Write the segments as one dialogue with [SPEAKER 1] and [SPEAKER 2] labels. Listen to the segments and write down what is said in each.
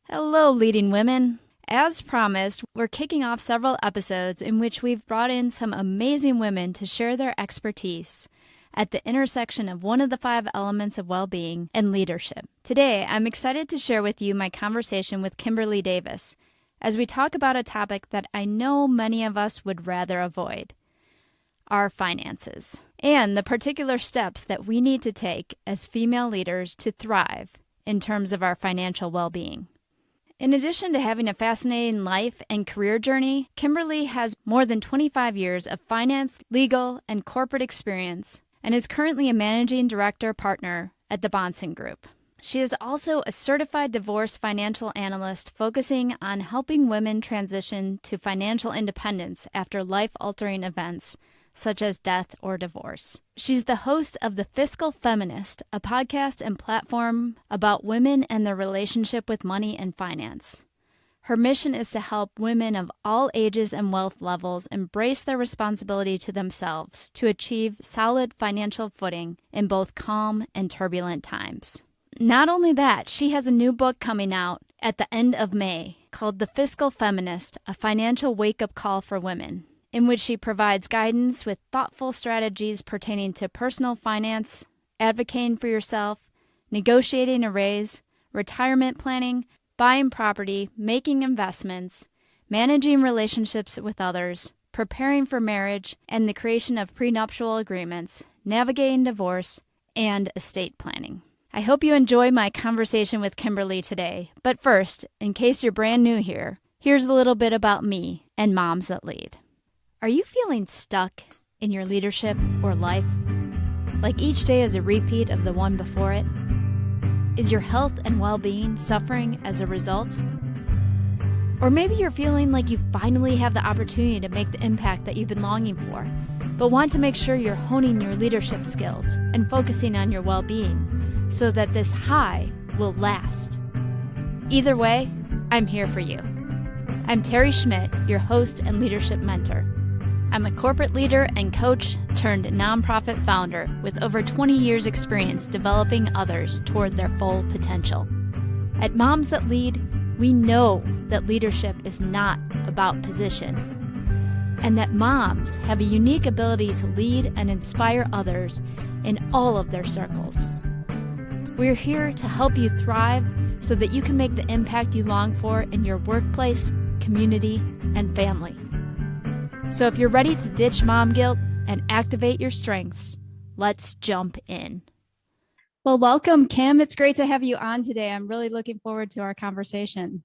[SPEAKER 1] Hello, leading women. As promised, we're kicking off several episodes in which we've brought in some amazing women to share their expertise at the intersection of one of the 5 elements of well-being and leadership. Today, I'm excited to share with you my conversation with Kimberlee Davis as we talk about a topic that I know many of us would rather avoid: our finances, and the particular steps that we need to take as female leaders to thrive in terms of our financial well-being. In addition to having a fascinating life and career journey, Kimberlee has more than 25 years of finance, legal, and corporate experience and is currently a managing director partner at the Bahnsen Group. She is also a certified divorce financial analyst focusing on helping women transition to financial independence after life-altering events such as death or divorce. She's the host of The Fiscal Feminist, a podcast and platform about women and their relationship with money and finance. Her mission is to help women of all ages and wealth levels embrace their responsibility to themselves to achieve solid financial footing in both calm and turbulent times. Not only that, she has a new book coming out at the end of May called The Fiscal Feminist, a financial wake-up call for women, in which she provides guidance with thoughtful strategies pertaining to personal finance, advocating for yourself, negotiating a raise, retirement planning, buying property, making investments, managing relationships with others, preparing for marriage, and the creation of prenuptial agreements, navigating divorce, and estate planning. I hope you enjoy my conversation with Kimberlee today. But first, in case you're brand new here, here's a little bit about me and Moms That Lead. Are you feeling stuck in your leadership or life? Like each day is a repeat of the one before it? Is your health and well-being suffering as a result? Or maybe you're feeling like you finally have the opportunity to make the impact that you've been longing for, but want to make sure you're honing your leadership skills and focusing on your well-being so that this high will last. Either way, I'm here for you. I'm Teri Schmidt, your host and leadership mentor. I'm a corporate leader and coach turned nonprofit founder with over 20 years experience developing others toward their full potential. At Moms That Lead, we know that leadership is not about position, and that moms have a unique ability to lead and inspire others in all of their circles. We're here to help you thrive so that you can make the impact you long for in your workplace, community, and family. So if you're ready to ditch mom guilt and activate your strengths, let's jump in. Well, welcome, Kim. It's great to have you on today. I'm really looking forward to our conversation.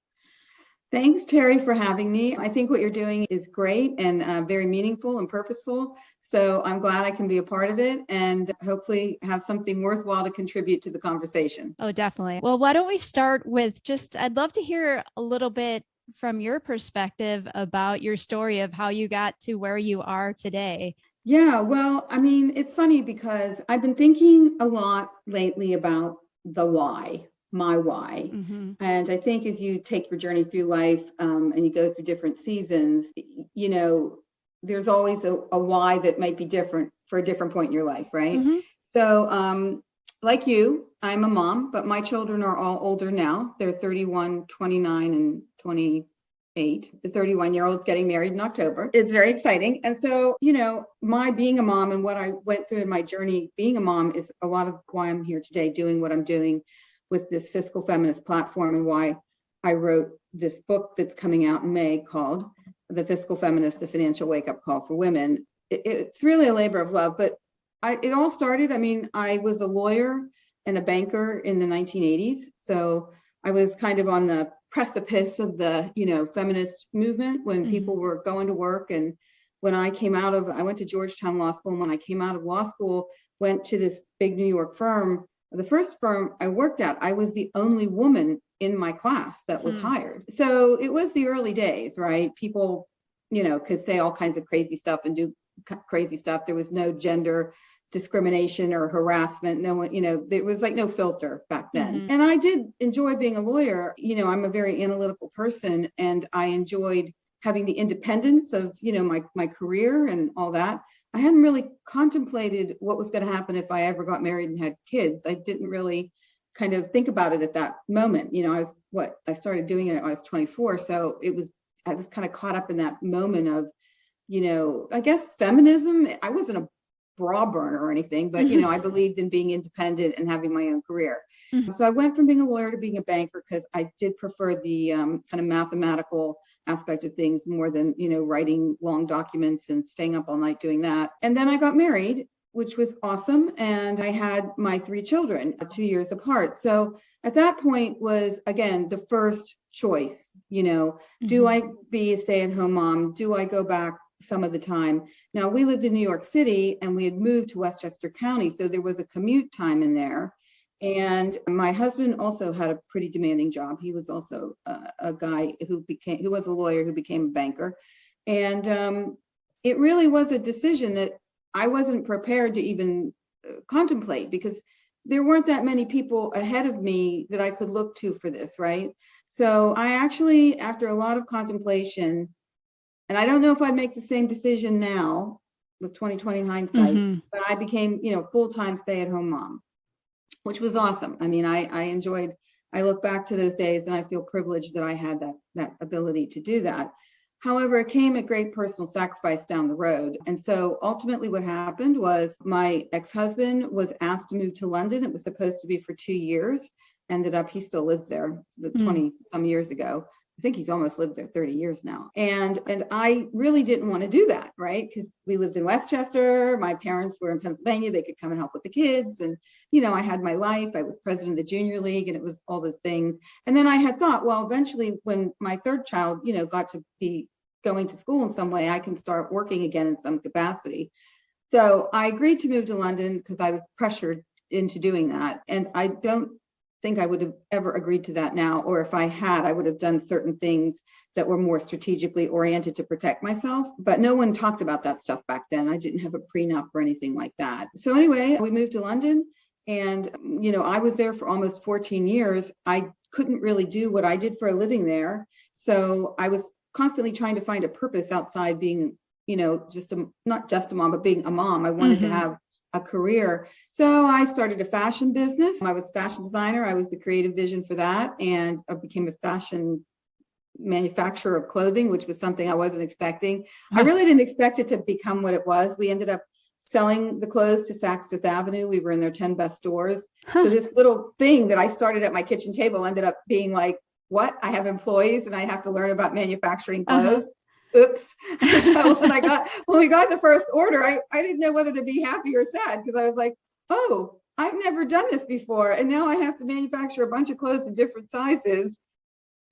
[SPEAKER 2] Thanks, Teri, for having me. I think what you're doing is great and very meaningful and purposeful. So I'm glad I can be a part of it and hopefully have something worthwhile to contribute to the conversation.
[SPEAKER 1] Oh, definitely. Well, why don't we start with I'd love to hear a little bit from your perspective about your story of how you got to where you are today.
[SPEAKER 2] Yeah, well, I mean, it's funny because I've been thinking a lot lately about the why, my why.
[SPEAKER 1] Mm-hmm.
[SPEAKER 2] And I think as you take your journey through life and you go through different seasons, you know, there's always a why that might be different for a different point in your life, right?
[SPEAKER 1] Mm-hmm.
[SPEAKER 2] So like you, I'm a mom, but my children are all older now. They're 31, 29, and 28. The 31-year-old's getting married in October. It's very exciting. And so, you know, my being a mom and what I went through in my journey being a mom is a lot of why I'm here today doing what I'm doing with this Fiscal Feminist platform and why I wrote this book that's coming out in May called The Fiscal Feminist, a Financial Wake-Up Call for Women. It's really a labor of love, but it all started, I was a lawyer and a banker in the 1980s. So I was kind of on the precipice of the, feminist movement when people were going to work. And when I went to Georgetown Law School. And when I came out of law school, went to this big New York firm. The first firm I worked at, I was the only woman in my class that was hired. So it was the early days, right? People, could say all kinds of crazy stuff and do crazy stuff. There was no gender discrimination or harassment. No one, there was like no filter back then. And I did enjoy being a lawyer. I'm a very analytical person and I enjoyed having the independence of, my career and all that. I hadn't really contemplated what was going to happen if I ever got married and had kids. I didn't really kind of think about it at that moment. I started doing it when I was 24. So I was kind of caught up in that moment of, I guess feminism. I wasn't a bra burner or anything, but, I believed in being independent and having my own career. So I went from being a lawyer to being a banker because I did prefer the kind of mathematical aspect of things more than, writing long documents and staying up all night doing that. And then I got married, which was awesome. And I had my 3 children 2 years apart. So at that point was, again, the first choice, do I be a stay-at-home mom? Do I go back some of the time? Now, we lived in New York City and we had moved to Westchester County. So there was a commute time in there. And my husband also had a pretty demanding job. He was also a guy who was a lawyer who became a banker. And it really was a decision that I wasn't prepared to even contemplate, because there weren't that many people ahead of me that I could look to for this, right? So I actually, after a lot of contemplation, and I don't know if I'd make the same decision now with 2020 hindsight, but I became, full-time stay-at-home mom, which was awesome. I mean, I look back to those days and I feel privileged that I had that ability to do that. However, it came at great personal sacrifice down the road. And so ultimately what happened was my ex-husband was asked to move to London. It was supposed to be for 2 years. Ended up, he still lives there 20 some years ago. I think he's almost lived there 30 years now. And I really didn't want to do that, right? Because we lived in Westchester. My parents were in Pennsylvania. They could come and help with the kids. And, I had my life. I was president of the junior league and it was all those things. And then I had thought, well, eventually when my 3rd child, got to be going to school in some way, I can start working again in some capacity. So I agreed to move to London because I was pressured into doing that. And I don't think I would have ever agreed to that now, or if I had, I would have done certain things that were more strategically oriented to protect myself. But no one talked about that stuff back then. I didn't have a prenup or anything like that. So anyway, we moved to London and, I was there for almost 14 years. I couldn't really do what I did for a living there. So I was constantly trying to find a purpose outside being, not just a mom, but being a mom. I wanted to have a career. So I started a fashion business. I was a fashion designer. I was the creative vision for that. And I became a fashion manufacturer of clothing, which was something I wasn't expecting. I really didn't expect it to become what it was. We ended up selling the clothes to Saks Fifth Avenue. We were in their 10 best stores. So this little thing that I started at my kitchen table ended up being like, what? I have employees and I have to learn about manufacturing clothes. Oops. So when we got the first order, I didn't know whether to be happy or sad, because I was like, oh, I've never done this before. And now I have to manufacture a bunch of clothes in different sizes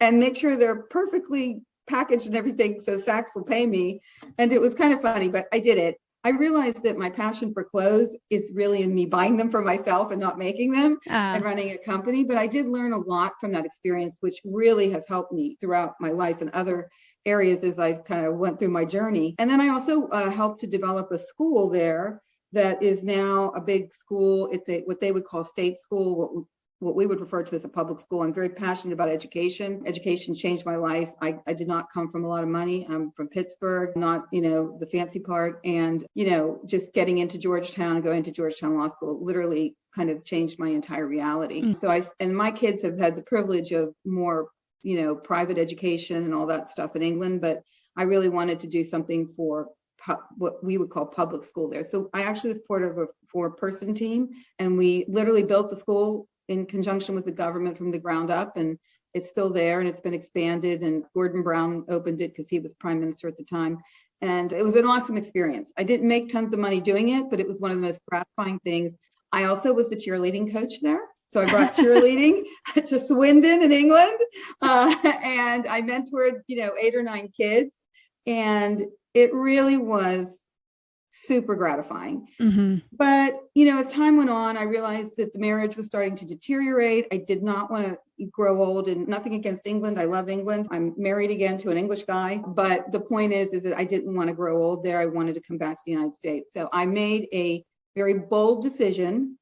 [SPEAKER 2] and make sure they're perfectly packaged and everything so Saks will pay me. And it was kind of funny, but I did it. I realized that my passion for clothes is really in me buying them for myself and not making them and running a company. But I did learn a lot from that experience, which really has helped me throughout my life and other areas as I kind of went through my journey. And then I also helped to develop a school there that is now a big school. It's what they would call state school, what we would refer to as a public school. I'm very passionate about education. Education changed my life. I did not come from a lot of money. I'm from Pittsburgh, not, the fancy part. And, just getting into Georgetown and going to Georgetown Law School literally kind of changed my entire reality. So and my kids have had the privilege of more, private education and all that stuff in England, but I really wanted to do something for what we would call public school there. So I actually was part of a 4-person team, and we literally built the school in conjunction with the government from the ground up, and it's still there and it's been expanded, and Gordon Brown opened it because he was prime minister at the time. And it was an awesome experience. I didn't make tons of money doing it, but it was one of the most gratifying things. I also was the cheerleading coach there. So I brought cheerleading to Swindon in England, and I mentored, 8 or 9 kids, and it really was super gratifying. But, as time went on, I realized that the marriage was starting to deteriorate. I did not want to grow old, and nothing against England. I love England. I'm married again to an English guy. But the point is that I didn't want to grow old there. I wanted to come back to the United States. So I made a very bold decision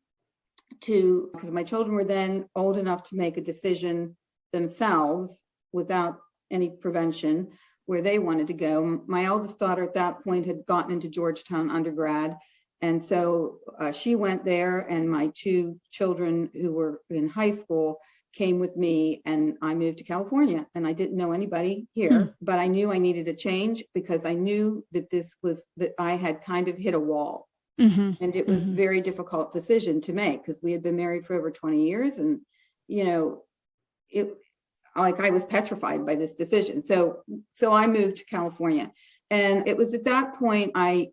[SPEAKER 2] because my children were then old enough to make a decision themselves without any prevention where they wanted to go. My eldest daughter at that point had gotten into Georgetown undergrad, And so she went there, and my two children who were in high school came with me, and I moved to California. And I didn't know anybody here, but I knew I needed a change because I knew that that I had kind of hit a wall. And it was a very difficult decision to make because we had been married for over 20 years. And, I was petrified by this decision. So I moved to California. And it was at that point why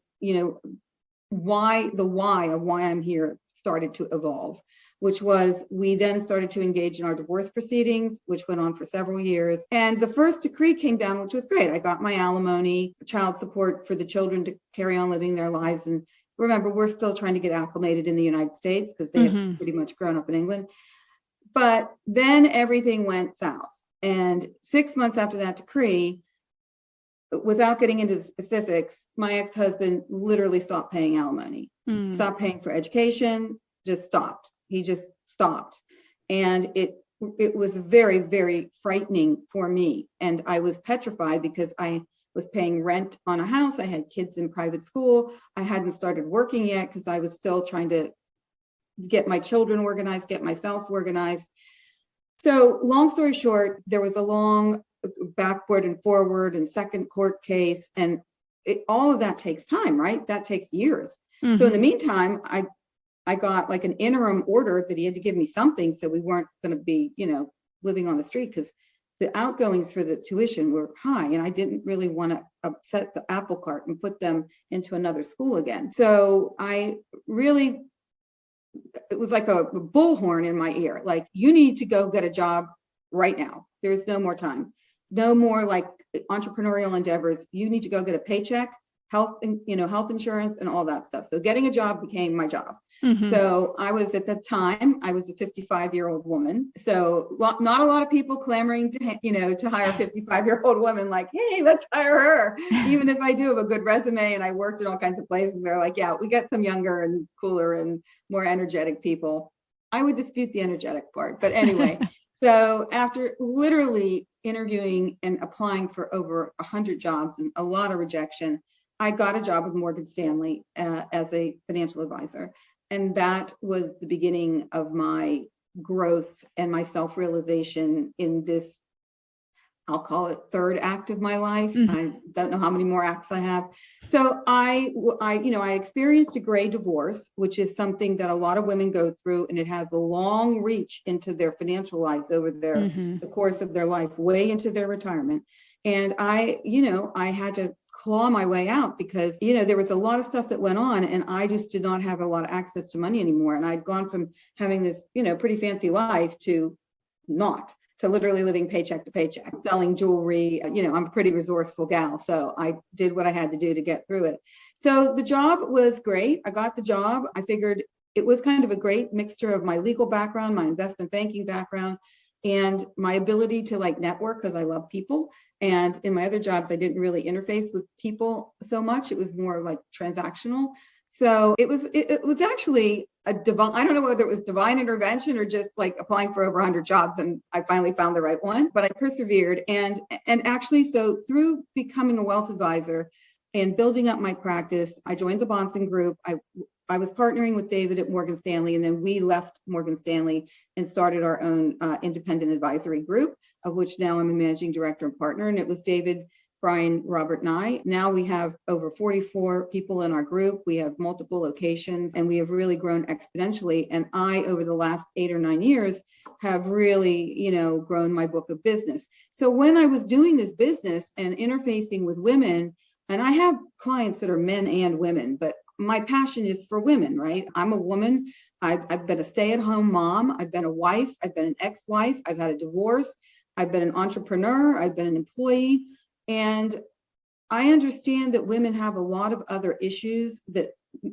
[SPEAKER 2] I'm here started to evolve, which was we then started to engage in our divorce proceedings, which went on for several years. And the first decree came down, which was great. I got my alimony, child support for the children to carry on living their lives. And remember, we're still trying to get acclimated in the United States because they had pretty much grown up in England. But then everything went south. And 6 months after that decree, without getting into the specifics, my ex-husband literally stopped paying alimony, stopped paying for education, just stopped. He just stopped. And it was very, very frightening for me. And I was petrified because I was paying rent on a house. I had kids in private school. I hadn't started working yet because I was still trying to get my children organized, get myself organized. So long story short, there was a long backward and forward and second court case. And all of that takes time, right? That takes years. So in the meantime, I got like an interim order that he had to give me something so we weren't going to be, living on the street because the outgoings for the tuition were high and I didn't really want to upset the apple cart and put them into another school again. So it was like a bullhorn in my ear. Like, you need to go get a job right now. There's no more time. No more like entrepreneurial endeavors. You need to go get a paycheck, health insurance and all that stuff. So getting a job became my job. So I was, at the time, I was a 55-year-old woman. So not a lot of people clamoring to hire a 55-year-old woman like, hey, let's hire her. Even if I do have a good resume and I worked in all kinds of places, they're like, yeah, we get some younger and cooler and more energetic people. I would dispute the energetic part. But anyway, so after literally interviewing and applying for over 100 jobs and a lot of rejection, I got a job with Morgan Stanley as a financial advisor. And that was the beginning of my growth and my self-realization in this, I'll call it third act of my life. I don't know how many more acts I have. So I experienced a gray divorce, which is something that a lot of women go through, and it has a long reach into their financial lives over the course of their life, way into their retirement. And I had to claw my way out because, there was a lot of stuff that went on and I just did not have a lot of access to money anymore. And I'd gone from having this, pretty fancy life to literally living paycheck to paycheck, selling jewelry. I'm a pretty resourceful gal. So I did what I had to do to get through it. So the job was great. I got the job. I figured it was kind of a great mixture of my legal background, my investment banking background, and my ability to network because I love people. And in my other jobs, I didn't really interface with people so much. It was more transactional. So it was actually I don't know whether it was divine intervention or just applying for over 100 jobs. And I finally found the right one, but I persevered. And actually, so through becoming a wealth advisor and building up my practice, I joined the Bonson Group. I was partnering with David at Morgan Stanley, and then we left Morgan Stanley and started our own independent advisory group, of which now I'm a managing director and partner. And it was David, Brian, Robert, and I. Now we have over 44 people in our group. We have multiple locations, and we have really grown exponentially. And I, over the last 8 or 9 years, have really, grown my book of business. So when I was doing this business and interfacing with women, and I have clients that are men and women, but my passion is for women, right? I'm a woman. I've been a stay-at-home mom. I've been a wife. I've been an ex-wife. I've had a divorce. I've been an entrepreneur. I've been an employee. And I understand that women have a lot of other issues that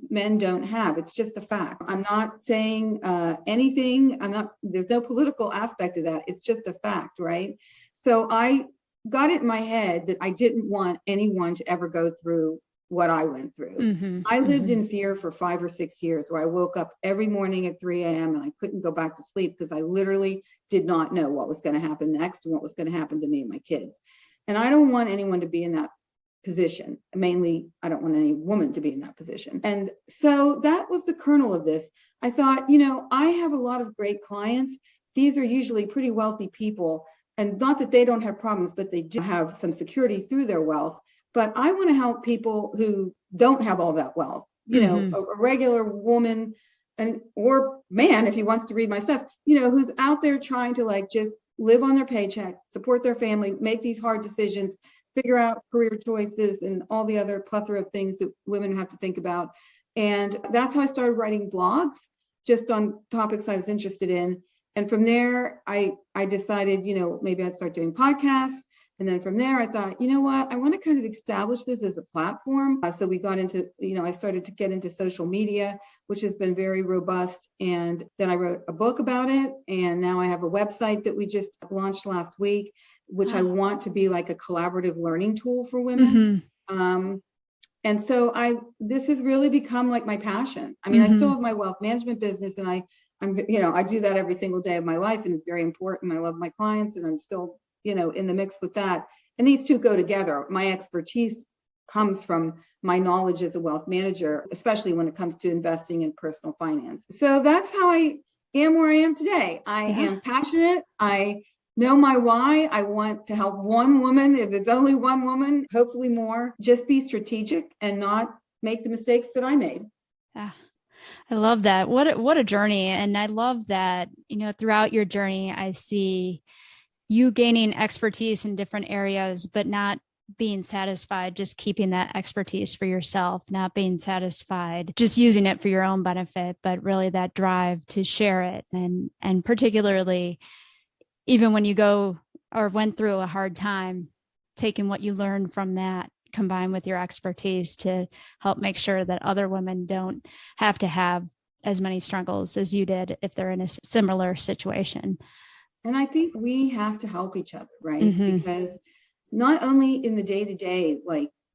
[SPEAKER 2] men don't have. It's just a fact. I'm not saying anything. There's no political aspect of that. It's just a fact, right? So I got it in my head that I didn't want anyone to ever go through what I went through. I lived in fear for 5 or 6 years, where I woke up every morning at 3 a.m. and I couldn't go back to sleep because I literally did not know what was going to happen next and what was going to happen to me and my kids. And I don't want anyone to be in that position. Mainly, I don't want any woman to be in that position. And so that was the kernel of this. I thought, I have a lot of great clients. These are usually pretty wealthy people. And not that they don't have problems, but they do have some security through their wealth. But I want to help people who don't have all that wealth, a regular woman or man, if he wants to read my stuff, who's out there trying to like just live on their paycheck, support their family, make these hard decisions, figure out career choices and all the other plethora of things that women have to think about. And that's how I started writing blogs, just on topics I was interested in. And from there, I decided, maybe I'd start doing podcasts. And then from there, I thought, you know what, I want to kind of establish this as a platform. So we got into, I started to get into social media, which has been very robust. And then I wrote a book about it. And now I have a website that we just launched last week, which I want to be like a collaborative learning tool for women. And so this has really become like my passion. I mean, I still have my wealth management business, and I do that every single day of my life, and it's very important. I love my clients, and I'm still, in the mix with that. And these two go together. My expertise comes from my knowledge as a wealth manager, especially when it comes to investing in personal finance. So that's how I am where I am today. I am passionate. I know my why. I want to help one woman, if it's only one woman, hopefully more, just be strategic and not make the mistakes that I made.
[SPEAKER 1] Yeah. I love that. What a journey. And I love that, throughout your journey, I see you gaining expertise in different areas, but not being satisfied, just keeping that expertise for yourself, not being satisfied, just using it for your own benefit, but really that drive to share it. And particularly, even when you go or went through a hard time, taking what you learned from that, combined with your expertise to help make sure that other women don't have to have as many struggles as you did if they're in a similar situation.
[SPEAKER 2] And I think we have to help each other, right? Because not only in the day-to-day,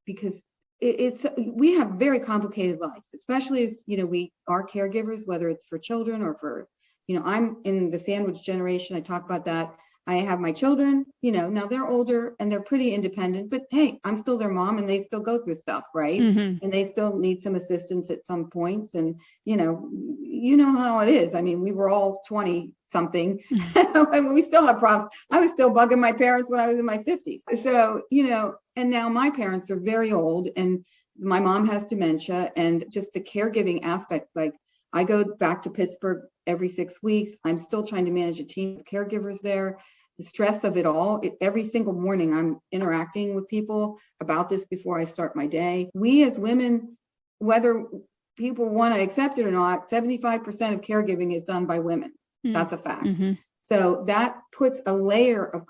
[SPEAKER 2] because we have very complicated lives, especially if, we are caregivers, whether it's for children or for, I'm in the sandwich generation. I talk about that. I have my children, now they're older and they're pretty independent, but hey, I'm still their mom and they still go through stuff, right? And they still need some assistance at some points. And, you know how it is. I mean, we were all 20 something and we still have problems. I was still bugging my parents when I was in my 50s. So, and now my parents are very old and my mom has dementia, and just the caregiving aspect, like I go back to Pittsburgh every 6 weeks. I'm still trying to manage a team of caregivers there. The stress of it all, every single morning I'm interacting with people about this before I start my day. We as women, whether people want to accept it or not, 75% of caregiving is done by women. That's a fact. So that puts a layer of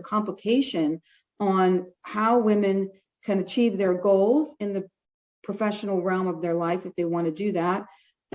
[SPEAKER 2] complication on how women can achieve their goals in the professional realm of their life if they want to do that.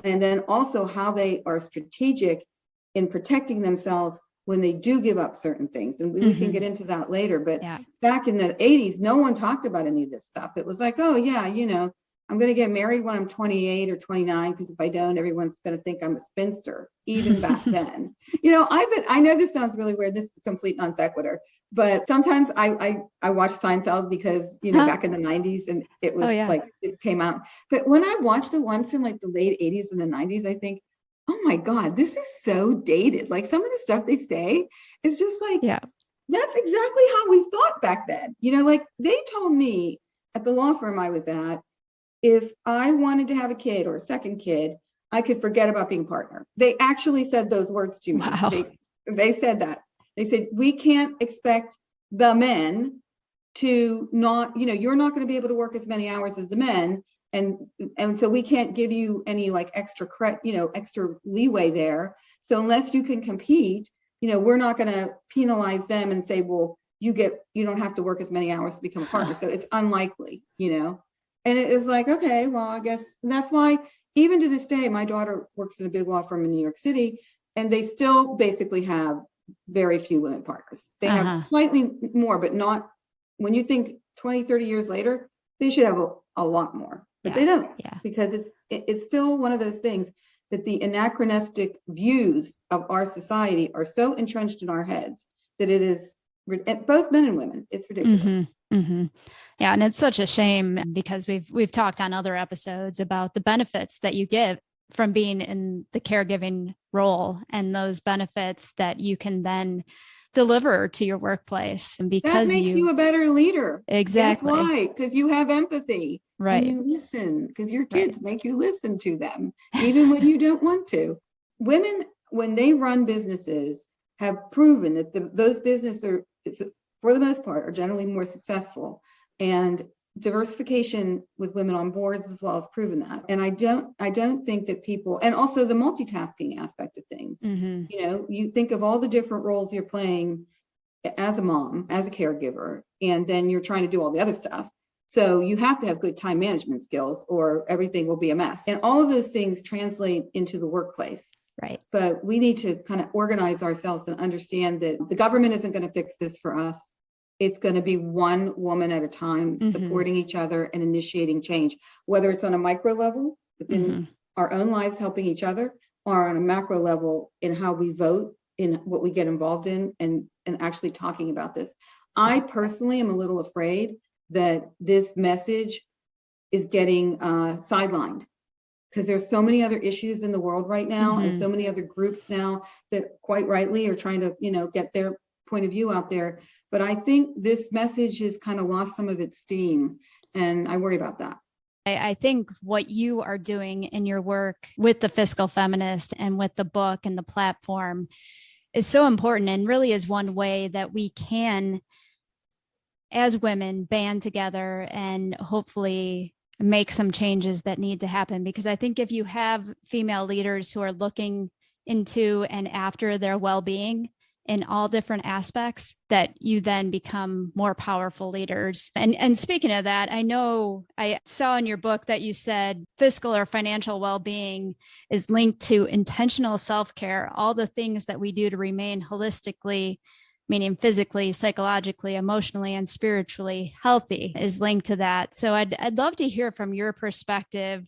[SPEAKER 2] And then also how they are strategic in protecting themselves when they do give up certain things. And we can get into that later. But back in the 80s, no one talked about any of this stuff. It was like, oh, yeah, I'm going to get married when I'm 28 or 29, because if I don't, everyone's going to think I'm a spinster, even back then. I know this sounds really weird. This is a complete non sequitur. But sometimes I watch Seinfeld because, back in the 90s, and it was like it came out. But when I watch the ones from like the late 80s and the 90s, I think, oh my God, this is so dated. Like some of the stuff they say is just like, that's exactly how we thought back then. Like they told me at the law firm I was at, if I wanted to have a kid or a second kid, I could forget about being a partner. They actually said those words to me.
[SPEAKER 1] Wow.
[SPEAKER 2] They said that. They said, we can't expect the men to not, you're not going to be able to work as many hours as the men. And so we can't give you any like extra leeway there. So unless you can compete, we're not going to penalize them and say, well, you don't have to work as many hours to become a partner. So it's unlikely, And it is like, okay, well, I guess that's why even to this day, my daughter works in a big law firm in New York City, and they still basically have very few women partners. They have slightly more, but not, when you think 20, 30 years later, they should have a lot more, but they don't, because it's still one of those things that the anachronistic views of our society are so entrenched in our heads that it is both men and women. It's ridiculous.
[SPEAKER 1] Mm-hmm, mm-hmm. Yeah. And it's such a shame because we've talked on other episodes about the benefits that you get from being in the caregiving role and those benefits that you can then deliver to your workplace. And because
[SPEAKER 2] that makes you a better leader.
[SPEAKER 1] Exactly.
[SPEAKER 2] Guess why? Because you have empathy.
[SPEAKER 1] Right.
[SPEAKER 2] And you listen, because your kids make you listen to them, even when you don't want to. Women, when they run businesses, have proven that those businesses are, for the most part, are generally more successful. And diversification with women on boards as well has proven that. And I don't think that people, and also the multitasking aspect of things,
[SPEAKER 1] mm-hmm.
[SPEAKER 2] you know, you think of all the different roles you're playing as a mom, as a caregiver, and then you're trying to do all the other stuff. So you have to have good time management skills or everything will be a mess. And all of those things translate into the workplace.
[SPEAKER 1] Right.
[SPEAKER 2] But we need to kind of organize ourselves and understand that the government isn't going to fix this for us. It's going to be one woman at a time, mm-hmm. supporting each other and initiating change, whether it's on a micro level within mm-hmm. our own lives, helping each other, or on a macro level in how we vote, in what we get involved in, and actually talking about this. I personally am a little afraid that this message is getting sidelined, because there's so many other issues in the world right now, mm-hmm. and so many other groups now that quite rightly are trying to, you know, get their point of view out there. But I think this message has kind of lost some of its steam, and I worry about that.
[SPEAKER 1] I think what you are doing in your work with the Fiscal Feminist and with the book and the platform is so important, and really is one way that we can, as women, band together and hopefully make some changes that need to happen. Because I think if you have female leaders who are looking into and after their well-being in all different aspects, that you then become more powerful leaders. And speaking of that, I know I saw in your book that you said fiscal or financial well-being is linked to intentional self-care, all the things that we do to remain holistically, meaning physically, psychologically, emotionally, and spiritually healthy, is linked to that. So I'd love to hear from your perspective.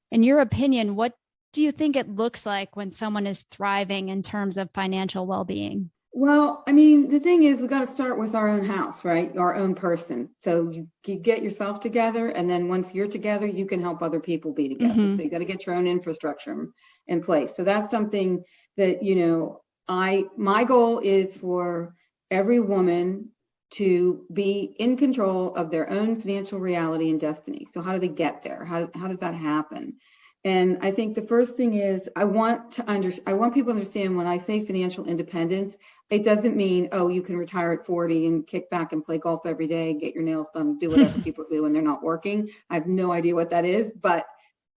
[SPEAKER 1] In your opinion, what do you think it looks like when someone is thriving in terms of financial well-being?
[SPEAKER 2] Well, I mean, the thing is, we got to start with our own house, right? Our own person. So you get yourself together, and then once you're together, you can help other people be together. Mm-hmm. So you got to get your own infrastructure in place. So that's something that, you know, my goal is for every woman to be in control of their own financial reality and destiny. So how do they get there? How does that happen? And I think the first thing is I want people to understand, when I say financial independence, it doesn't mean, oh, you can retire at 40 and kick back and play golf every day, get your nails done, do whatever people do when they're not working. I have no idea what that is, but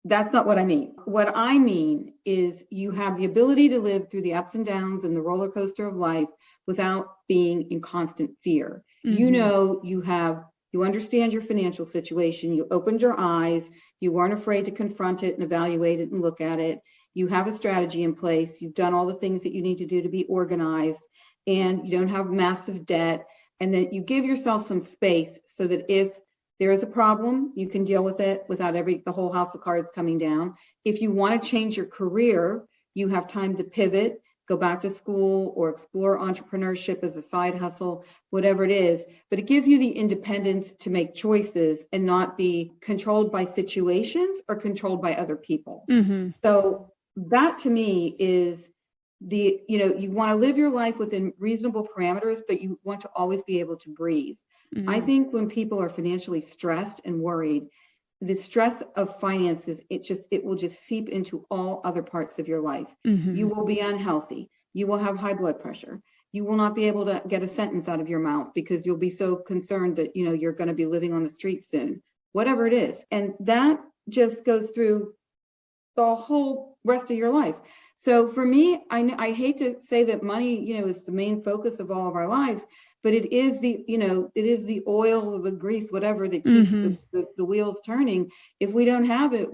[SPEAKER 2] that's not what I mean. What I mean is you have the ability to live through the ups and downs and the roller coaster of life without being in constant fear. Mm-hmm. You know, you understand your financial situation. You opened your eyes. You weren't afraid to confront it and evaluate it and look at it. You have a strategy in place. You've done all the things that you need to do to be organized, and you don't have massive debt, and that you give yourself some space so that if there is a problem, you can deal with it without the whole house of cards coming down. If you want to change your career, you have time to pivot, go back to school, or explore entrepreneurship as a side hustle, whatever it is. But it gives you the independence to make choices and not be controlled by situations or controlled by other people. Mm-hmm. So that to me is you want to live your life within reasonable parameters, but you want to always be able to breathe. Mm-hmm. I think when people are financially stressed and worried, the stress of finances, it will just seep into all other parts of your life. Mm-hmm. You will be unhealthy. You will have high blood pressure. You will not be able to get a sentence out of your mouth because you'll be so concerned that, you know, you're going to be living on the street soon, whatever it is. And that just goes through the whole rest of your life. So for me, I hate to say that money, you know, is the main focus of all of our lives, but it is the oil, the grease, whatever that keeps mm-hmm. the wheels turning. If we don't have it,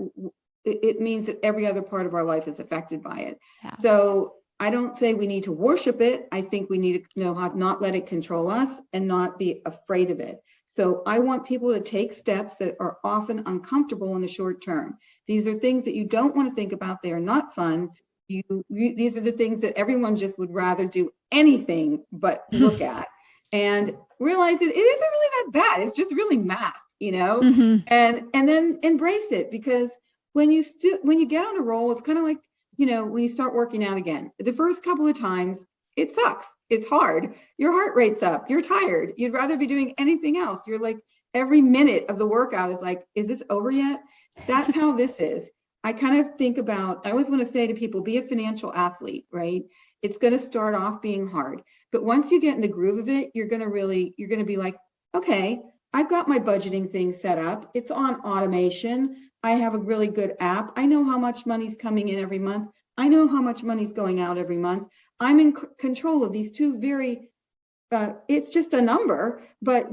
[SPEAKER 2] it means that every other part of our life is affected by it. Yeah. So I don't say we need to worship it. I think we need to know how to not let it control us and not be afraid of it. So I want people to take steps that are often uncomfortable in the short term. These are things that you don't want to think about. They are not fun. These are the things that everyone just would rather do anything but look at. and realize that it isn't really that bad. It's just really math,
[SPEAKER 1] Mm-hmm.
[SPEAKER 2] and then embrace it, because when you get on a roll, it's kind of like, when you start working out again, the first couple of times, it sucks. It's hard. Your heart rate's up. You're tired. You'd rather be doing anything else. You're like, every minute of the workout is like, is this over yet? That's how this is. I kind of think about, I always want to say to people, be a financial athlete, right? It's going to start off being hard, but once you get in the groove of it, you're going to be like, okay, I've got my budgeting thing set up. It's on automation. I have a really good app. I know how much money's coming in every month. I know how much money's going out every month. I'm in control of these two it's just a number, but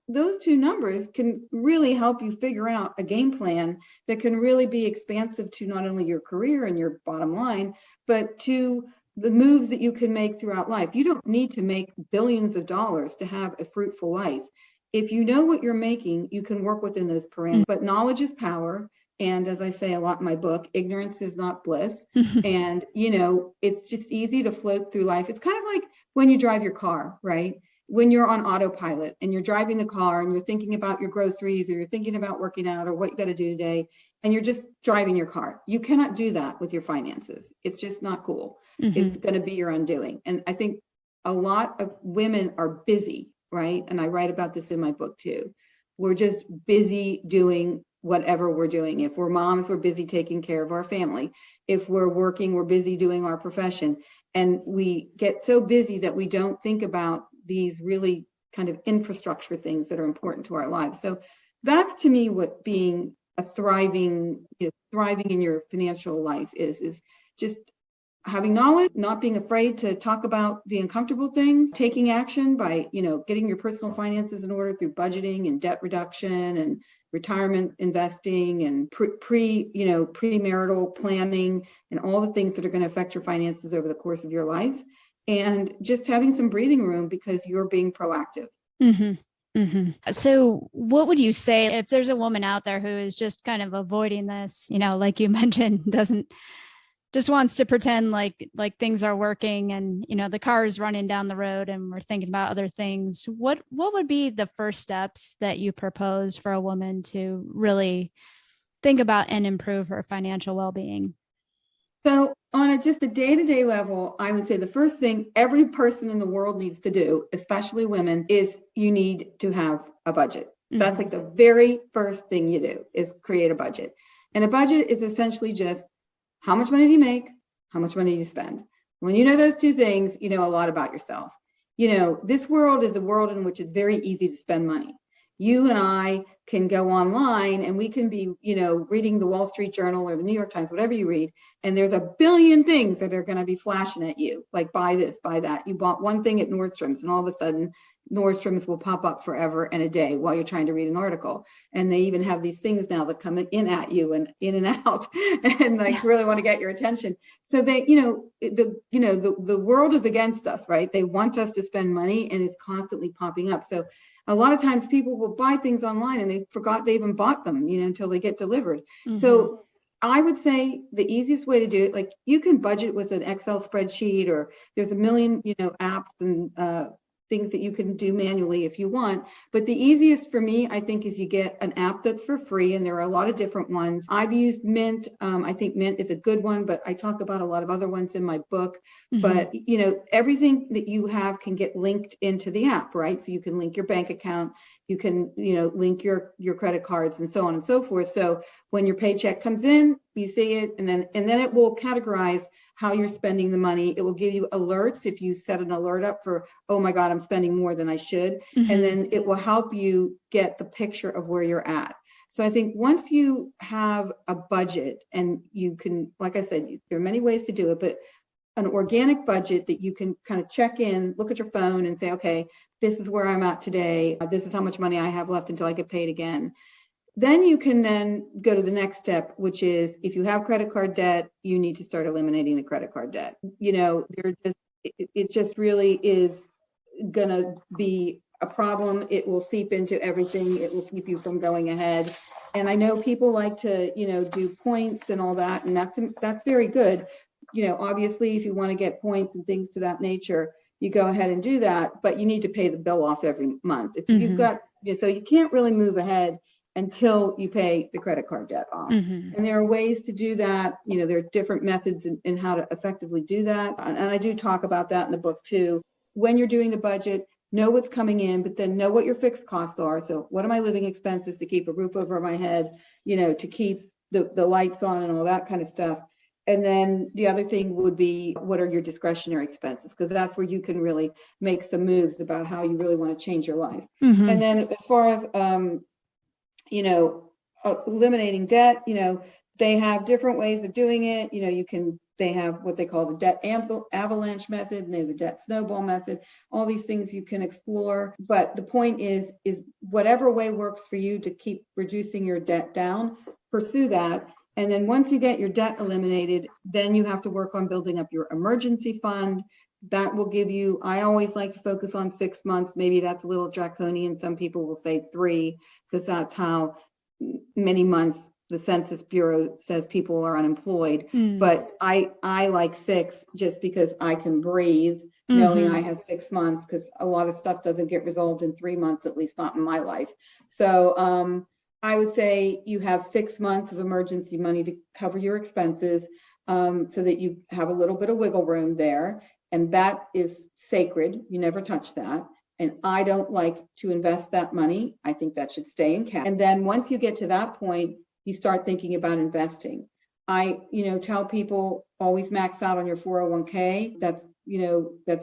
[SPEAKER 2] those two numbers can really help you figure out a game plan that can really be expansive to not only your career and your bottom line, but to the moves that you can make throughout life. You don't need to make billions of dollars to have a fruitful life. If you know what you're making, you can work within those parameters. But knowledge is power. And as I say a lot in my book, ignorance is not bliss. And, it's just easy to float through life. It's kind of like when you drive your car, right? When you're on autopilot and you're driving the car and you're thinking about your groceries, or you're thinking about working out, or what you got to do today, and you're just driving your car. You cannot do that with your finances. It's just not cool.
[SPEAKER 1] Mm-hmm.
[SPEAKER 2] It's going to be your undoing. And I think a lot of women are busy, right? And I write about this in my book too. We're just busy doing whatever we're doing. If we're moms, we're busy taking care of our family. If we're working, we're busy doing our profession. And we get so busy that we don't think about these really kind of infrastructure things that are important to our lives. So that's, to me, what being a thriving in your financial life is just having knowledge, not being afraid to talk about the uncomfortable things, taking action by, getting your personal finances in order through budgeting and debt reduction and retirement investing and premarital planning and all the things that are going to affect your finances over the course of your life. And just having some breathing room because you're being proactive.
[SPEAKER 1] Mm-hmm. Mm-hmm. So what would you say if there's a woman out there who is just kind of avoiding this, like you mentioned, just wants to pretend like things are working and, the car is running down the road and we're thinking about other things. What would be the first steps that you propose for a woman to really think about and improve her financial well-being?
[SPEAKER 2] So on just a day-to-day level, I would say the first thing every person in the world needs to do, especially women, is you need to have a budget. Mm-hmm. That's like the very first thing you do is create a budget. And a budget is essentially just how much money do you make? How much money do you spend? When you know those two things, you know a lot about yourself. This world is a world in which it's very easy to spend money. You and I can go online and we can be, reading the Wall Street Journal or the New York Times, whatever you read, and there's a billion things that are going to be flashing at you, like buy this, buy that. You bought one thing at Nordstrom's and all of a sudden Nordstrom's will pop up forever and a day while you're trying to read an article. And they even have these things now that come in at you and in and out and really want to get your attention. So they, the world is against us, right? They want us to spend money and it's constantly popping up. So a lot of times people will buy things online and they forgot they even bought them, until they get delivered. Mm-hmm. So I would say the easiest way to do it, you can budget with an Excel spreadsheet, or there's a million, apps and things that you can do manually if you want. But the easiest for me, I think, is you get an app that's for free, and there are a lot of different ones. I've used Mint. I think Mint is a good one, but I talk about a lot of other ones in my book. Mm-hmm. But, everything that you have can get linked into the app, right? So you can link your bank account, you can, link your credit cards and so on and so forth. So when your paycheck comes in, you see it, and then it will categorize how you're spending the money. It will give you alerts if you set an alert up for, oh my God, I'm spending more than I should. Mm-hmm. And then it will help you get the picture of where you're at. So I think once you have a budget, and you can, like I said, there are many ways to do it, but an organic budget that you can kind of check in, look at your phone and say, okay, this is where I'm at today. This is how much money I have left until I get paid again. Then you can then go to the next step, which is if you have credit card debt, you need to start eliminating the credit card debt. It just really is going to be a problem. It will seep into everything. It will keep you from going ahead. And I know people like to, do points and all that, and that's very good. Obviously, if you want to get points and things to that nature, you go ahead and do that, but you need to pay the bill off every month. If you've got, so you can't really move ahead until you pay the credit card debt off. And there are ways to do that. There are different methods in how to effectively do that. And I do talk about that in the book too. When you're doing the budget, know what's coming in, but then know what your fixed costs are. So what are my living expenses to keep a roof over my head, to keep the lights on and all that kind of stuff. And then the other thing would be, what are your discretionary expenses? Because that's where you can really make some moves about how you really want to change your life. And then as far as, eliminating debt, they have different ways of doing it. They have what they call the debt avalanche method, and they have the debt snowball method. All these things you can explore. But the point is whatever way works for you to keep reducing your debt down, pursue that. And then once you get your debt eliminated, then you have to work on building up your emergency fund. That will give you, I always like to focus on 6 months. Maybe that's a little draconian. Some people will say 3, because that's how many months the Census Bureau says people are unemployed. But I like 6 just because I can breathe knowing I have 6 months, because a lot of stuff doesn't get resolved in 3 months, at least not in my life. So I would say you have 6 months of emergency money to cover your expenses, so that you have a little bit of wiggle room there. And that is sacred. You never touch that. And I don't like to invest that money. I think that should stay in cash. And then once you get to that point, you start thinking about investing. I, tell people always max out on your 401k. That's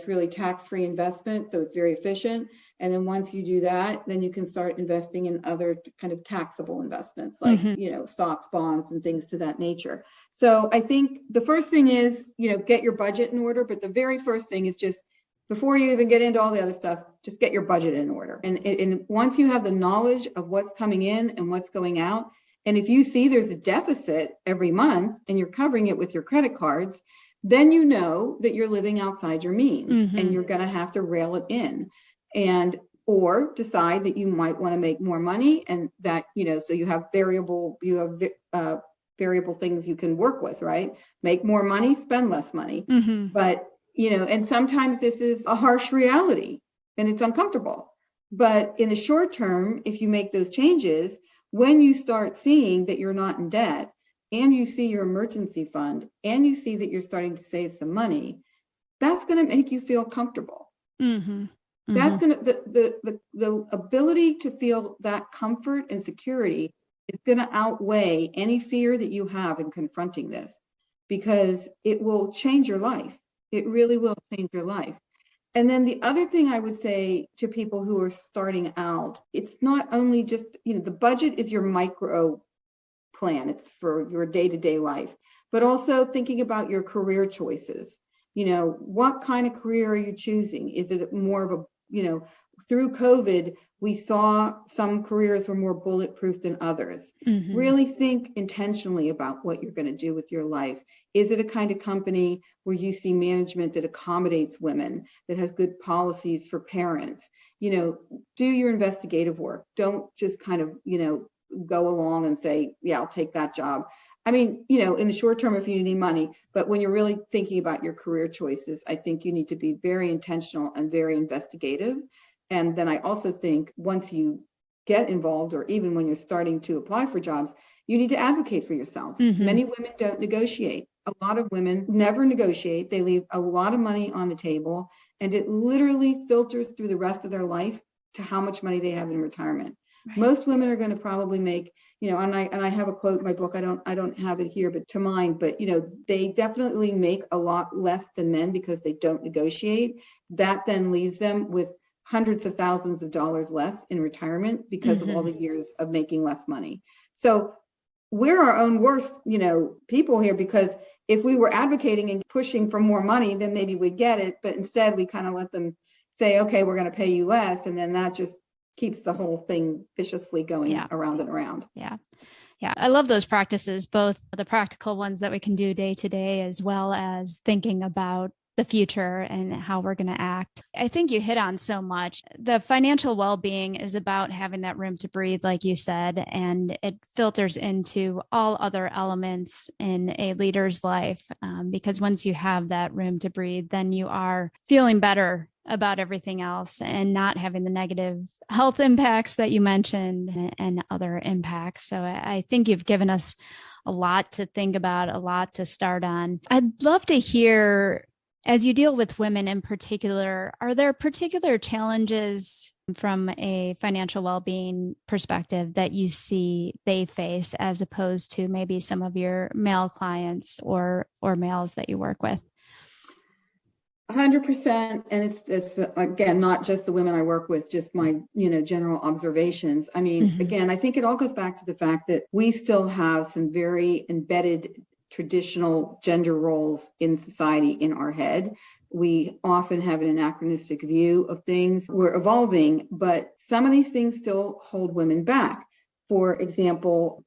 [SPEAKER 2] really tax-free investment. So it's very efficient. And then once you do that, then you can start investing in other kind of taxable investments like, stocks, bonds, and things to that nature. So I think the first thing is, get your budget in order. But the very first thing is just, before you even get into all the other stuff, just get your budget in order. And once you have the knowledge of what's coming in and what's going out, and if you see there's a deficit every month and you're covering it with your credit cards, then you know that you're living outside your means, and you're going to have to rail it in, or decide that you might want to make more money, and that, so you have variable things you can work with, right? Make more money, spend less money. But, and sometimes this is a harsh reality and it's uncomfortable. But in the short term, if you make those changes, when you start seeing that you're not in debt, and you see your emergency fund, and you see that you're starting to save some money, that's going to make you feel comfortable. That's going to, the ability to feel that comfort and security is going to outweigh any fear that you have in confronting this, because it will change your life. It really will change your life. And then the other thing I would say to people who are starting out, it's not only just, the budget is your micro plan. It's for your day-to-day life, but also thinking about your career choices. What kind of career are you choosing? Is it more of a, through COVID, we saw some careers were more bulletproof than others. Really think intentionally about what you're going to do with your life. Is it a kind of company where you see management that accommodates women, that has good policies for parents? Do your investigative work. Don't just kind of, go along and say, yeah, I'll take that job. I mean, in the short term, if you need money, but when you're really thinking about your career choices, I think you need to be very intentional and very investigative. And then I also think once you get involved, or even when you're starting to apply for jobs, you need to advocate for yourself. Many women don't negotiate. A lot of women never negotiate. They leave a lot of money on the table, and it literally filters through the rest of their life to how much money they have in retirement. Right. Most women are going to probably make, and I have a quote in my book, I don't have it here, but to mind, but they definitely make a lot less than men because they don't negotiate. That then leaves them with hundreds of thousands of dollars less in retirement because of all the years of making less money. So we're our own worst, people here, because if we were advocating and pushing for more money, then maybe we'd get it. But instead we kind of let them say, okay, we're going to pay you less. And then that just keeps the whole thing viciously going around and around.
[SPEAKER 1] Yeah. I love those practices, both the practical ones that we can do day to day, as well as thinking about the future and how we're going to act. I think you hit on so much. The financial well-being is about having that room to breathe, like you said, and it filters into all other elements in a leader's life. Because once you have that room to breathe, then you are feeling better about everything else and not having the negative health impacts that you mentioned and other impacts. So I think you've given us a lot to think about, a lot to start on. I'd love to hear, as you deal with women in particular, are there particular challenges from a financial well-being perspective that you see they face as opposed to maybe some of your male clients or males that you work with?
[SPEAKER 2] 100%. And it's again, not just the women I work with, just my, general observations. I mean, again, I think it all goes back to the fact that we still have some very embedded traditional gender roles in society in our head. We often have an anachronistic view of things. We're evolving, but some of these things still hold women back. For example,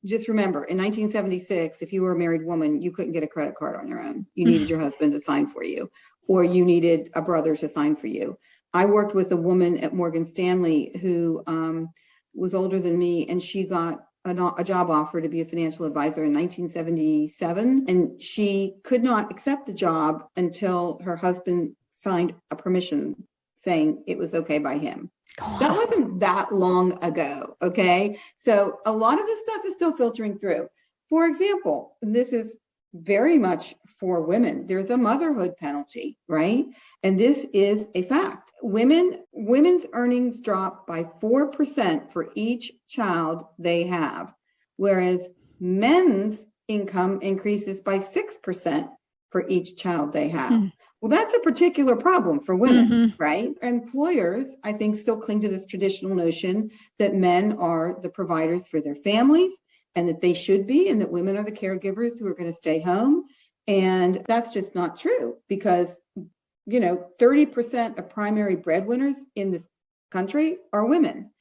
[SPEAKER 2] just remember, in 1976, if you were a married woman, you couldn't get a credit card on your own. You needed your husband to sign for you, or you needed a brother to sign for you. I worked with a woman at Morgan Stanley who was older than me, and she got a job offer to be a financial advisor in 1977, and she could not accept the job until her husband signed a permission saying it was okay by him. That wasn't that long ago, okay? So a lot of this stuff is still filtering through. For example, this is very much for women. There's a motherhood penalty, right? And this is a fact. Women's earnings drop by 4% for each child they have, whereas men's income increases by 6% for each child they have. Well, that's a particular problem for women, right? Employers, I think, still cling to this traditional notion that men are the providers for their families and that they should be, and that women are the caregivers who are going to stay home. And that's just not true because, 30% of primary breadwinners in this country are women.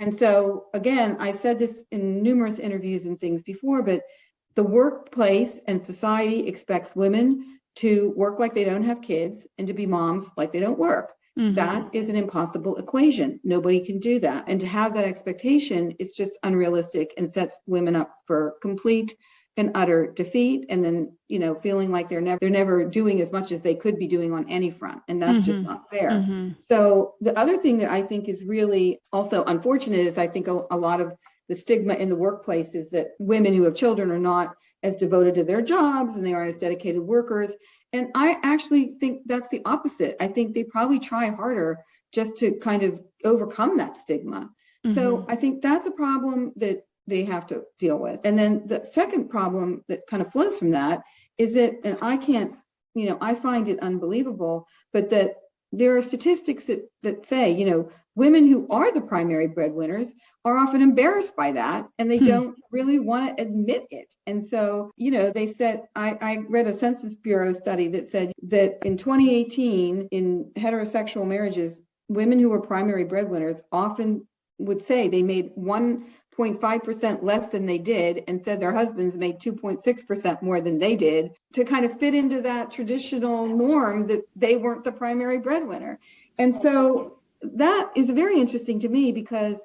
[SPEAKER 2] And so, again, I've said this in numerous interviews and things before, but the workplace and society expects women to work like they don't have kids and to be moms like they don't work. That is an impossible equation. Nobody can do that. And to have that expectation is just unrealistic and sets women up for complete and utter defeat. And then, feeling like they're never doing as much as they could be doing on any front. And that's just not fair. So the other thing that I think is really also unfortunate is I think a lot of the stigma in the workplace is that women who have children are not as devoted to their jobs and they aren't as dedicated workers. And I actually think that's the opposite. I think they probably try harder just to kind of overcome that stigma. So I think that's a problem that they have to deal with. And then the second problem that kind of flows from that is that, and I can't, I find it unbelievable, but that there are statistics that say, women who are the primary breadwinners are often embarrassed by that, and they don't really want to admit it. And so, they said, I read a Census Bureau study that said that in 2018, in heterosexual marriages, women who were primary breadwinners often would say they made 1.5% less than they did, and said their husbands made 2.6% more than they did, to kind of fit into that traditional norm that they weren't the primary breadwinner. And so that is very interesting to me because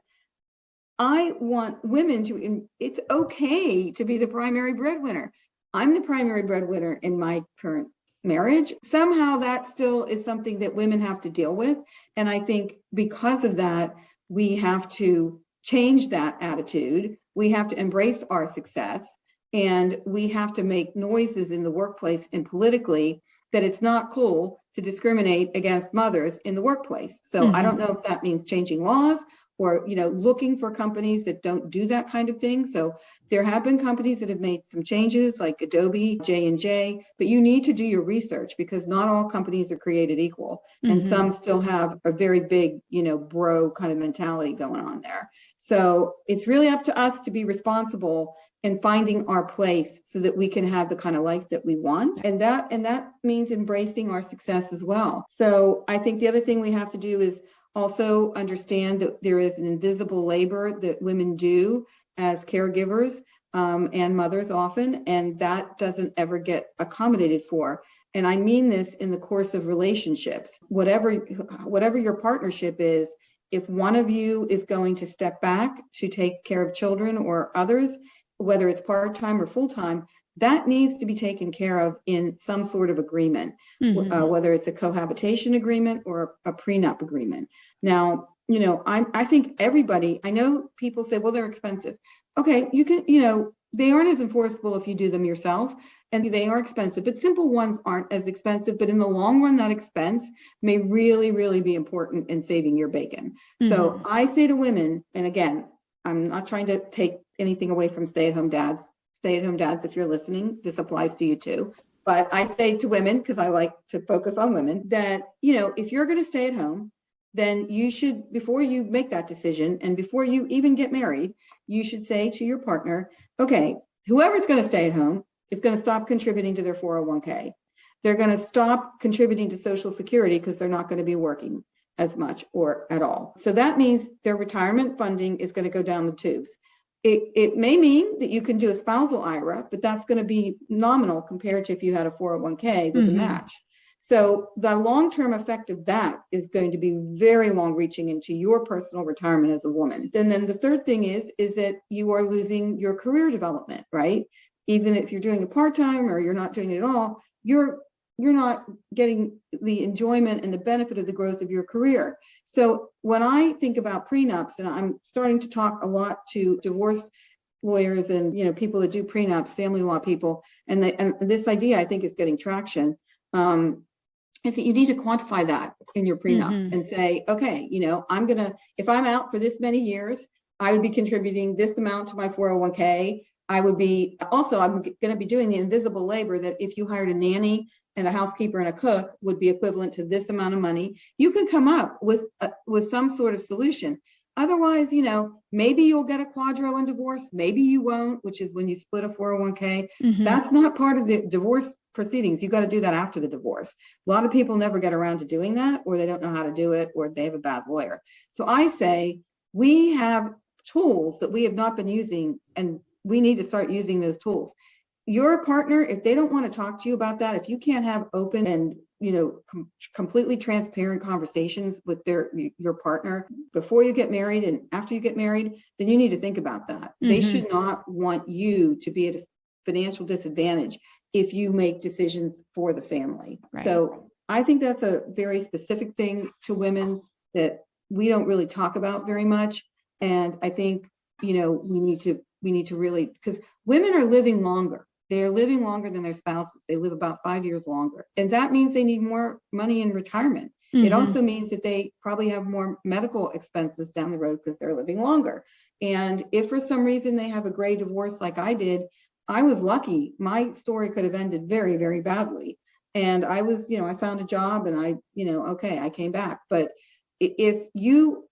[SPEAKER 2] I want women it's okay to be the primary breadwinner. I'm the primary breadwinner in my current marriage. Somehow that still is something that women have to deal with. And I think because of that, we have to change that attitude. We have to embrace our success, and we have to make noises in the workplace and politically that it's not cool to discriminate against mothers in the workplace. So I don't know if that means changing laws or, looking for companies that don't do that kind of thing. So there have been companies that have made some changes like Adobe, J&J, but you need to do your research because not all companies are created equal. And some still have a very big, bro kind of mentality going on there. So it's really up to us to be responsible in finding our place so that we can have the kind of life that we want. And that means embracing our success as well. So I think the other thing we have to do is also understand that there is an invisible labor that women do as caregivers and mothers often, and that doesn't ever get accommodated for. And I mean this in the course of relationships. Whatever your partnership is, if one of you is going to step back to take care of children or others, whether it's part-time or full-time, that needs to be taken care of in some sort of agreement, whether it's a cohabitation agreement or a prenup agreement. Now, I think everybody, I know people say, well, they're expensive. Okay, you can, they aren't as enforceable if you do them yourself, and they are expensive, but simple ones aren't as expensive. But in the long run, that expense may really, really be important in saving your bacon. So I say to women, and again, I'm not trying to take anything away from stay-at-home dads. Stay-at-home dads, if you're listening, this applies to you too. But I say to women, because I like to focus on women, that, if you're going to stay at home, then you should, before you make that decision and before you even get married, you should say to your partner, okay, whoever's going to stay at home is going to stop contributing to their 401k. They're going to stop contributing to Social Security because they're not going to be working as much or at all. So that means their retirement funding is going to go down the tubes. It may mean that you can do a spousal IRA, but that's going to be nominal compared to if you had a 401k with a match. So the long-term effect of that is going to be very long-reaching into your personal retirement as a woman. And then the third thing is that you are losing your career development, right? Even if you're doing it part-time or you're not doing it at all, you're not getting the enjoyment and the benefit of the growth of your career. So when I think about prenups, and I'm starting to talk a lot to divorce lawyers and people that do prenups, family law people, and this idea I think is getting traction. Is that you need to quantify that in your prenup and say, okay, if I'm out for this many years, I would be contributing this amount to my 401k. I'm going to be doing the invisible labor that if you hired a nanny and a housekeeper and a cook would be equivalent to this amount of money. You can come up with some sort of solution. Otherwise, maybe you'll get a quadro in divorce. Maybe you won't, which is when you split a 401k. That's not part of the divorce proceedings. You got to do that after the divorce. A lot of people never get around to doing that, or they don't know how to do it, or they have a bad lawyer. So I say we have tools that we have not been using, and we need to start using those tools. Your partner, if they don't want to talk to you about that, if you can't have open and completely transparent conversations with your partner before you get married and after you get married, then you need to think about that. They should not want you to be at a financial disadvantage if you make decisions for the family. Right. So I think that's a very specific thing to women that we don't really talk about very much. And I think, we need to really, because women are living longer. They are living longer than their spouses. They live about 5 years longer. And that means they need more money in retirement. It also means that they probably have more medical expenses down the road because they're living longer. And if for some reason they have a gray divorce like I did, I was lucky. My story could have ended very, very badly. And I was, I found a job and I came back. But if you,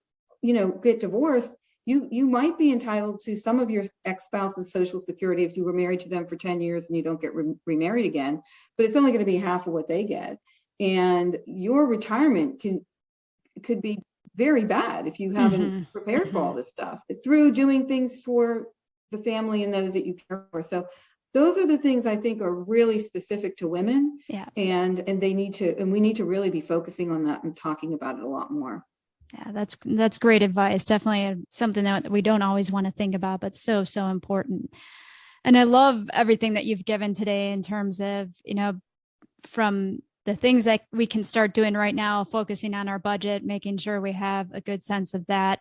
[SPEAKER 2] get divorced, you might be entitled to some of your ex-spouse's Social Security if you were married to them for 10 years and you don't get remarried again, but it's only going to be half of what they get. And your retirement could be very bad if you haven't prepared for all this stuff through doing things for the family and those that you care for. So those are the things I think are really specific to women. Yeah. And we need to really be focusing on that and talking about it a lot more.
[SPEAKER 1] Yeah, that's great advice. Definitely something that we don't always want to think about, but so important. And I love everything that you've given today in terms of, from the things that we can start doing right now, focusing on our budget, making sure we have a good sense of that,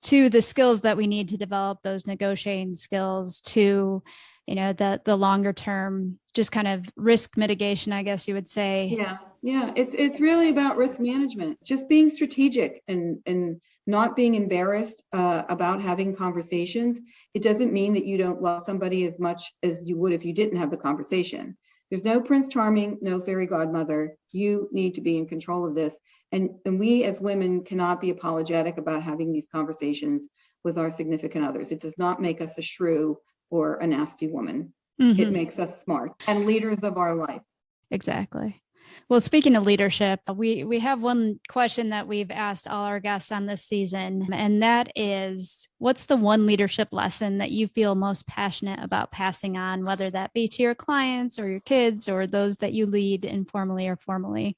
[SPEAKER 1] to the skills that we need to develop, those negotiating skills, to, the longer term, just kind of risk mitigation, I guess you would say.
[SPEAKER 2] Yeah. It's really about risk management, just being strategic and not being embarrassed about having conversations. It doesn't mean that you don't love somebody as much as you would if you didn't have the conversation. There's no Prince Charming, no fairy godmother. You need to be in control of this. And we as women cannot be apologetic about having these conversations with our significant others. It does not make us a shrew or a nasty woman. It makes us smart and leaders of our life.
[SPEAKER 1] Exactly. Well, speaking of leadership, we have one question that we've asked all our guests on this season, and that is, what's the one leadership lesson that you feel most passionate about passing on, whether that be to your clients or your kids or those that you lead informally or formally?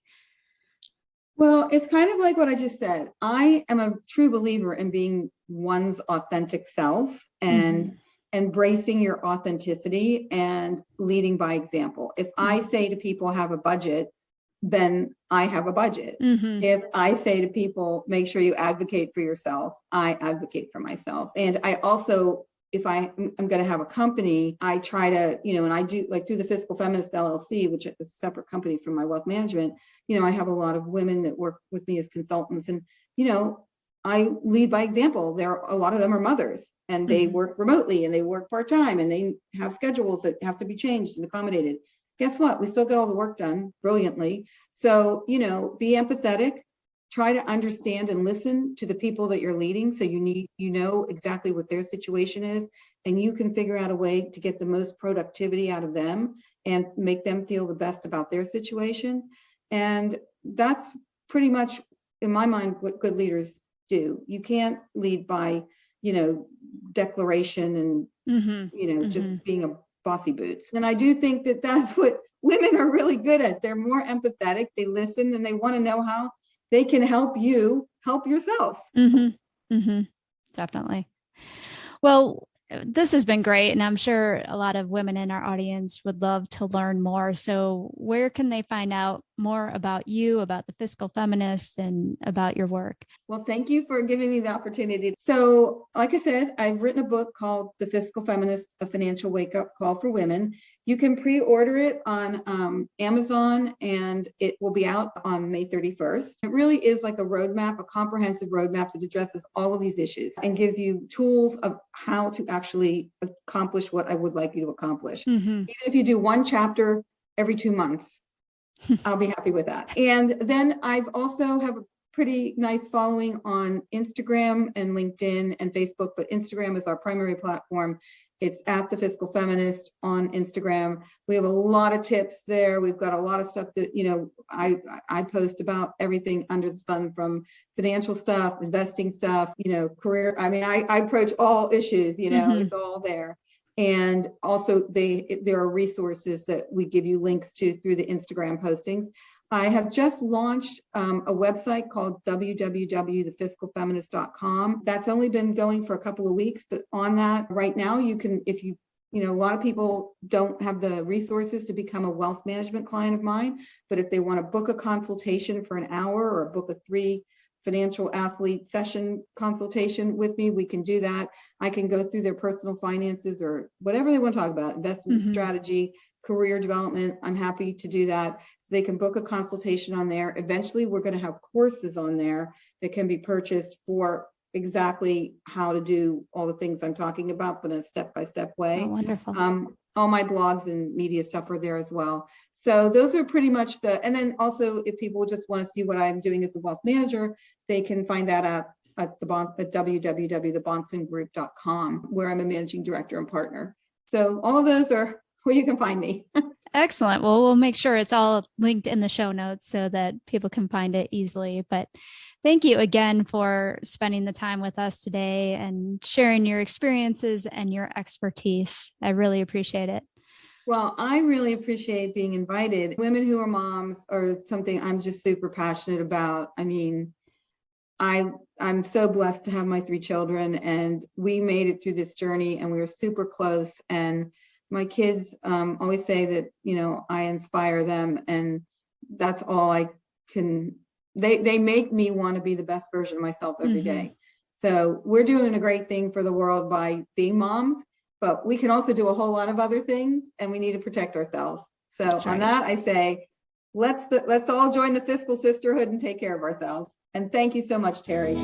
[SPEAKER 2] Well, it's kind of like what I just said. I am a true believer in being one's authentic self and embracing your authenticity and leading by example. If I say to people, have a budget, then I have a budget. If I say to people, make sure you advocate for yourself, I advocate for myself. And I also, if I'm going to have a company, I try to, and I do, like through the Fiscal Feminist LLC, which is a separate company from my wealth management, I have a lot of women that work with me as consultants, and, I lead by example. A lot of them are mothers, and they work remotely, and they work part-time, and they have schedules that have to be changed and accommodated. Guess what? We still get all the work done brilliantly. So, be empathetic, try to understand and listen to the people that you're leading. So you know exactly what their situation is, and you can figure out a way to get the most productivity out of them and make them feel the best about their situation. And that's pretty much, in my mind, what good leaders do. You can't lead by, declaration and, just being a bossy boots. And I do think that that's what women are really good at. They're more empathetic, they listen, and they want to know how they can help you help yourself.
[SPEAKER 1] Definitely. Well, this has been great, and I'm sure a lot of women in our audience would love to learn more. So where can they find out more about you, about the Fiscal Feminist, and about your work?
[SPEAKER 2] Well, thank you for giving me the opportunity. So, like I said, I've written a book called The Fiscal Feminist, A Financial Wake-Up Call for Women. You can pre-order it on Amazon, and it will be out on May 31st. It really is like a roadmap, a comprehensive roadmap that addresses all of these issues and gives you tools of how to actually accomplish what I would like you to accomplish. Even if you do one chapter every 2 months, I'll be happy with that. And then I've also have a pretty nice following on Instagram and LinkedIn and Facebook, but Instagram is our primary platform. It's at the Fiscal Feminist on Instagram. We have a lot of tips there. We've got a lot of stuff that, I post about everything under the sun, from financial stuff, investing stuff, career. I mean, I approach all issues, it's all there. And also there are resources that we give you links to through the Instagram postings. I have just launched a website called www.thefiscalfeminist.com. That's only been going for a couple of weeks, but on that right now, you can, if you, a lot of people don't have the resources to become a wealth management client of mine, but if they want to book a consultation for an hour or book a 3 financial athlete session consultation with me, we can do that. I can go through their personal finances or whatever they want to talk about, investment strategy, career development. I'm happy to do that. So they can book a consultation on there. Eventually, we're going to have courses on there that can be purchased for exactly how to do all the things I'm talking about, but in a step-by-step way.
[SPEAKER 1] Oh, wonderful.
[SPEAKER 2] All my blogs and media stuff are there as well. So those are pretty much and then also if people just want to see what I'm doing as a wealth manager, they can find that at www.thebonsongroup.com, where I'm a managing director and partner. So all of those are where you can find me.
[SPEAKER 1] Excellent. Well, we'll make sure it's all linked in the show notes so that people can find it easily. But thank you again for spending the time with us today and sharing your experiences and your expertise. I really appreciate it.
[SPEAKER 2] Well, I really appreciate being invited. Women who are moms are something I'm just super passionate about. I mean, I'm so blessed to have my 3 children, and we made it through this journey, and we were super close. And my kids always say that, I inspire them, and that's all I can. They make me want to be the best version of myself every day. So we're doing a great thing for the world by being moms, but we can also do a whole lot of other things, and we need to protect ourselves. So right. On that, I say, let's all join the fiscal sisterhood and take care of ourselves. And thank you so much, Teri.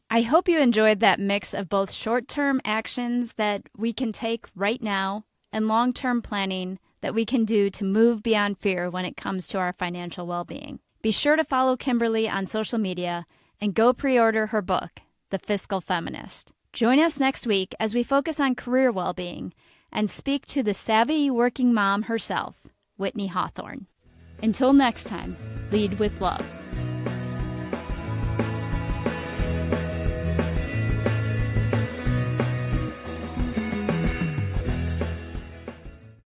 [SPEAKER 1] I hope you enjoyed that mix of both short-term actions that we can take right now and long-term planning that we can do to move beyond fear when it comes to our financial well-being. Be sure to follow Kimberlee on social media and go pre-order her book, The Fiscal Feminist. Join us next week as we focus on career well-being and speak to the savvy working mom herself, Whitney Hawthorne. Until next time, lead with love.